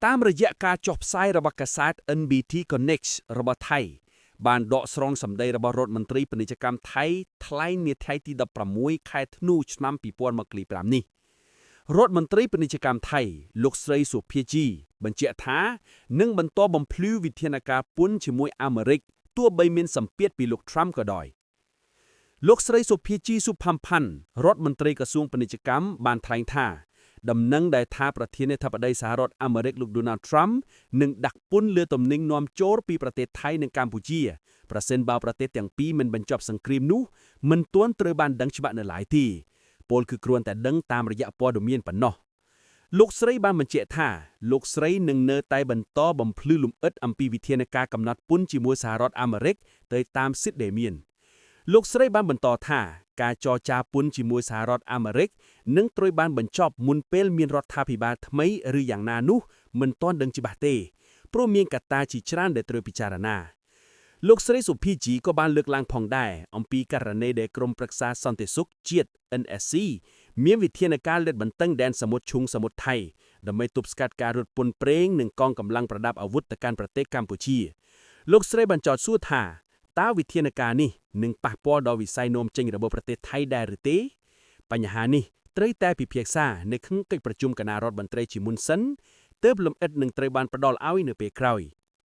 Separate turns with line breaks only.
តាមរយៈការចុះផ្សាយរបស់កាសែត NBT Connect របស់ថៃបានដកស្រង់សម្ដីរបស់រដ្ឋមន្ត្រីពាណិជ្ជកម្មថៃថ្លែងនាថ្ងៃទី16ខែធ្នូឆ្នាំ2025នេះរដ្ឋមន្ត្រីពាណិជ្ជកម្មថៃលោកស្រីសុភាជីបញ្ជាក់ថានឹងបន្តបំភ្លឺវិធានការពន្ធជាមួយអាមេរិកទោះបីមានសម្ពាធពីលោក Trump ក៏ដោយលោកស្រីសុភាជីសុផាំផាន់រដ្ឋមន្ត្រីក្រសួងពាណិជ្ជកម្មបានថ្លែងថាដំណឹងដែលថាប្រធានាធិបតីសហរដ្ឋអាមេរិកលោក Donald Trump នឹងដាក់ពន្ធលើទំនិញនាំចូលពីប្រទេសថៃនិងកម្ពុជាប្រសិនបើប្រទេសទាំងពីរមិនបញ្ចប់សង្គ្រាមនោះមិនទាន់ត្រូវបានដឹងច្បាស់នៅឡើយទេពលគឺគ្រាន់តែដឹងតាមរយៈព័ត៌មានប៉ុណ្ណោះលោកស្រីបានបញ្ជាក់ថាលោកស្រីនឹងនៅតែបន្តបំភ្លឺលម្អិតអំពីវិធានការកំណត់ពន្ធជាមួយសហរដ្ឋអាមេរិកទៅតាមសិទ្ធិដែលមានលោកស្រីបានបន្តថាការចរចាពន្ធជាមួយសហរដ្ឋអាមេរិកនឹងត្រូវបានបញ្ចប់មុនពេលមានរដ្ឋាភិបាលថ្មីឬយ៉ាងណានោះមិនទាន់ដឹងច្បាស់ទេព្រោះមានកត្តាជាច្រើនដែលត្រូវពិចារណាលោកស្រីសុភីជីក៏បានលើកឡើងផងដែរអំពីករណីដែលក្រុមប្រឹក្សាសន្តិសុខជាតិ NSC មានវិធានការលេតបន្ទឹងដែនសមុទ្រឈូងសមុទ្រថៃដើម្បីទប់ស្កាត់ការរត់ពន្ធប្រេងនិងកងកម្លាំងប្រដាប់អាវុធទៅកាន់ប្រទេសកម្ពុជាលោកស្រីបញ្ជាក់សួរថាតើវិធានការនេះនឹងប៉ះពាល់ដល់វិស័យនាំចេញរបស់ប្រទេសថៃដែរឬទេបញ្ហានេះត្រូវតែពិភាក្សានៅក្នុងកិច្ចប្រជុំគណៈរដ្ឋមន្ត្រីជាមុនសិនទើបលម្អិតនឹងត្រូវបានផ្ដល់ឲ្យនៅពេលក្រោយ